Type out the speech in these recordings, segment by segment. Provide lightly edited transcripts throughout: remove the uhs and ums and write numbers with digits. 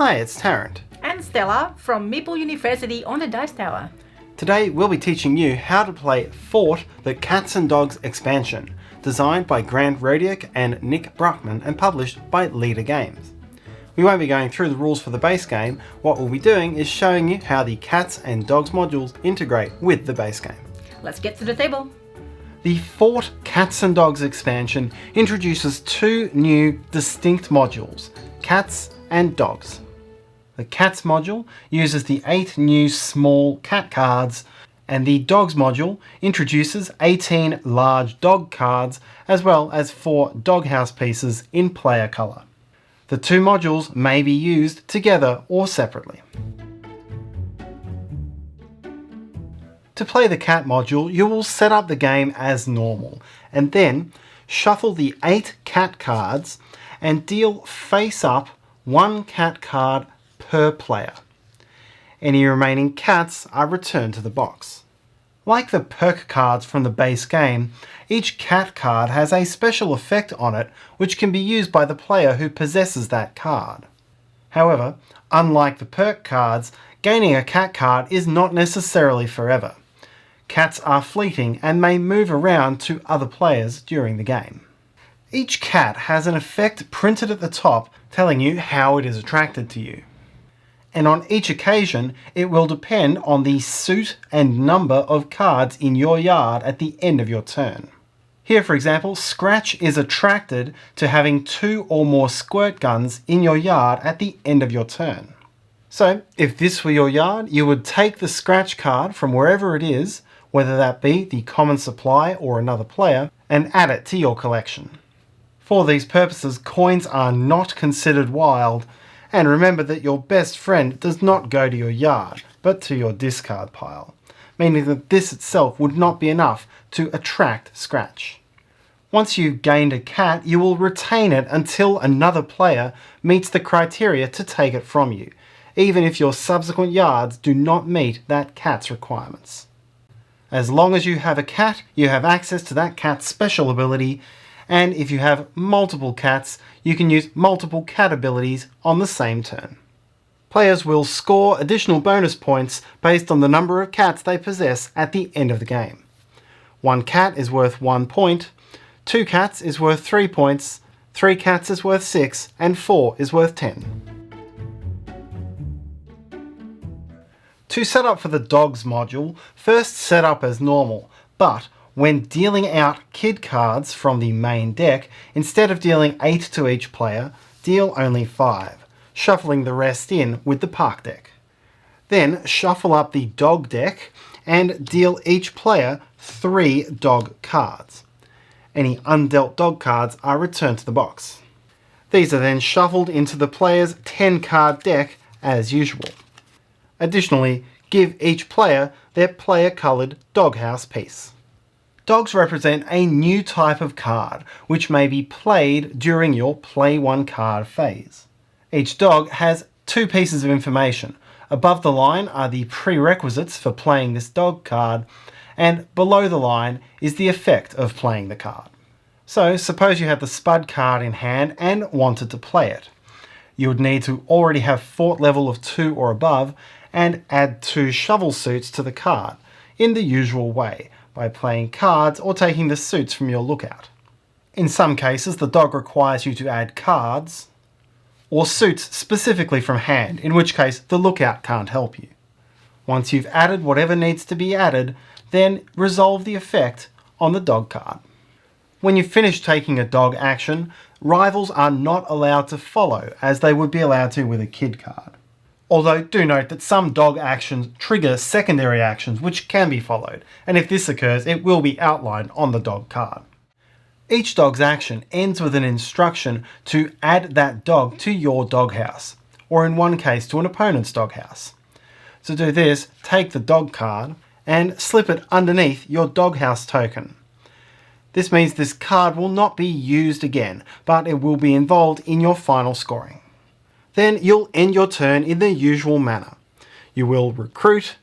Hi, it's Tarrant. And Stella from Meeple University on the Dice Tower. Today we'll be teaching you how to play Fort, the Cats and Dogs expansion, designed by Grant Rodiak and Nick Bruckman and published by Leader Games. We won't be going through the rules for the base game. What we'll be doing is showing you how the Cats and Dogs modules integrate with the base game. Let's get to the table. The Fort Cats and Dogs expansion introduces two new distinct modules, Cats and Dogs. The Cats module uses the 8 new small cat cards, and the Dogs module introduces 18 large dog cards as well as 4 doghouse pieces in player colour. The two modules may be used together or separately. To play the Cat module, you will set up the game as normal and then shuffle the 8 cat cards and deal face up 1 cat card per player. Any remaining cats are returned to the box. Like the perk cards from the base game, each cat card has a special effect on it which can be used by the player who possesses that card. However, unlike the perk cards, gaining a cat card is not necessarily forever. Cats are fleeting and may move around to other players during the game. Each cat has an effect printed at the top telling you how it is attracted to you. And on each occasion, it will depend on the suit and number of cards in your yard at the end of your turn. Here, for example, Scratch is attracted to having 2 or more squirt guns in your yard at the end of your turn. So, if this were your yard, you would take the Scratch card from wherever it is, whether that be the common supply or another player, and add it to your collection. For these purposes, coins are not considered wild, and remember that your best friend does not go to your yard, but to your discard pile, meaning that this itself would not be enough to attract Scratch. Once you've gained a cat, you will retain it until another player meets the criteria to take it from you, even if your subsequent yards do not meet that cat's requirements. As long as you have a cat, you have access to that cat's special ability, and if you have multiple cats, you can use multiple cat abilities on the same turn. Players will score additional bonus points based on the number of cats they possess at the end of the game. 1 cat is worth 1 point, 2 cats is worth 3 points, 3 cats is worth 6, and 4 is worth 10. To set up for the Dogs module, first set up as normal, but when dealing out kid cards from the main deck, instead of dealing 8 to each player, deal only 5, shuffling the rest in with the park deck. Then shuffle up the dog deck and deal each player 3 dog cards. Any undealt dog cards are returned to the box. These are then shuffled into the player's 10 card deck as usual. Additionally, give each player their player-coloured doghouse piece. Dogs represent a new type of card, which may be played during your Play 1 card phase. Each dog has 2 pieces of information. Above the line are the prerequisites for playing this dog card, and below the line is the effect of playing the card. So, suppose you had the Spud card in hand and wanted to play it. You would need to already have fort level of 2 or above, and add 2 shovel suits to the card, in the usual way, by playing cards or taking the suits from your lookout. In some cases, the dog requires you to add cards, or suits specifically from hand, in which case the lookout can't help you. Once you've added whatever needs to be added, then resolve the effect on the dog card. When you've finished taking a dog action, rivals are not allowed to follow, as they would be allowed to with a kid card. Although do note that some dog actions trigger secondary actions which can be followed, and if this occurs it will be outlined on the dog card. Each dog's action ends with an instruction to add that dog to your doghouse, or in one case to an opponent's doghouse. To do this, take the dog card and slip it underneath your doghouse token. This means this card will not be used again, but it will be involved in your final scoring. Then you'll end your turn in the usual manner. You will recruit,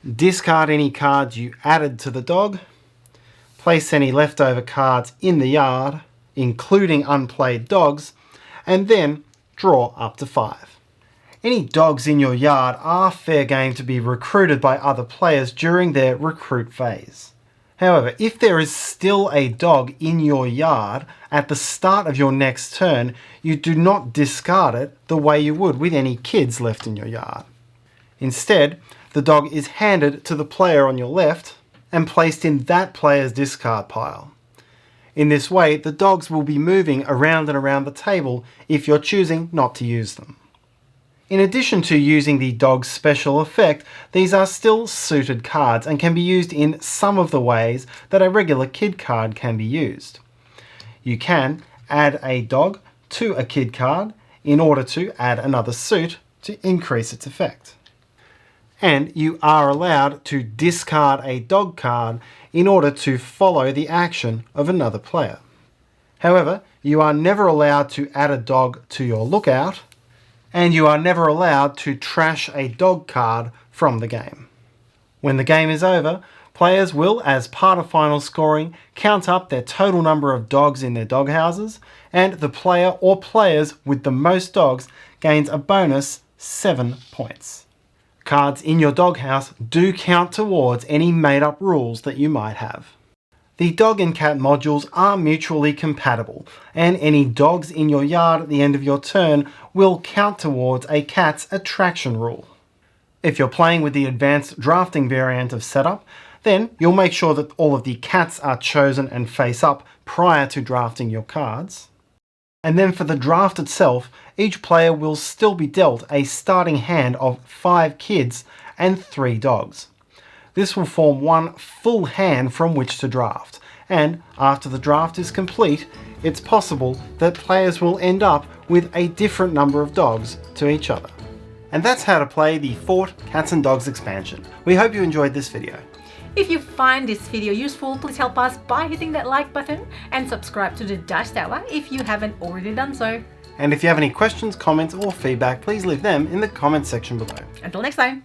discard any cards you added to the dog, place any leftover cards in the yard, including unplayed dogs, and then draw up to 5. Any dogs in your yard are fair game to be recruited by other players during their recruit phase. However, if there is still a dog in your yard at the start of your next turn, you do not discard it the way you would with any kids left in your yard. Instead, the dog is handed to the player on your left and placed in that player's discard pile. In this way, the dogs will be moving around and around the table if you're choosing not to use them. In addition to using the dog's special effect, these are still suited cards and can be used in some of the ways that a regular kid card can be used. You can add a dog to a kid card in order to add another suit to increase its effect. And you are allowed to discard a dog card in order to follow the action of another player. However, you are never allowed to add a dog to your lookout, and you are never allowed to trash a dog card from the game. When the game is over, players will, as part of final scoring, count up their total number of dogs in their dog houses, and the player or players with the most dogs gains a bonus 7 points. Cards in your doghouse do count towards any made-up rules that you might have. The dog and cat modules are mutually compatible, and any dogs in your yard at the end of your turn will count towards a cat's attraction rule. If you're playing with the advanced drafting variant of setup, then you'll make sure that all of the cats are chosen and face up prior to drafting your cards. And then for the draft itself, each player will still be dealt a starting hand of 5 kids and 3 dogs. This will form one full hand from which to draft, and after the draft is complete, it's possible that players will end up with a different number of dogs to each other. And that's how to play the Fort Cats and Dogs expansion. We hope you enjoyed this video. If you find this video useful, please help us by hitting that like button and subscribe to the Dash Tower if you haven't already done so. And if you have any questions, comments or feedback, please leave them in the comments section below. Until next time.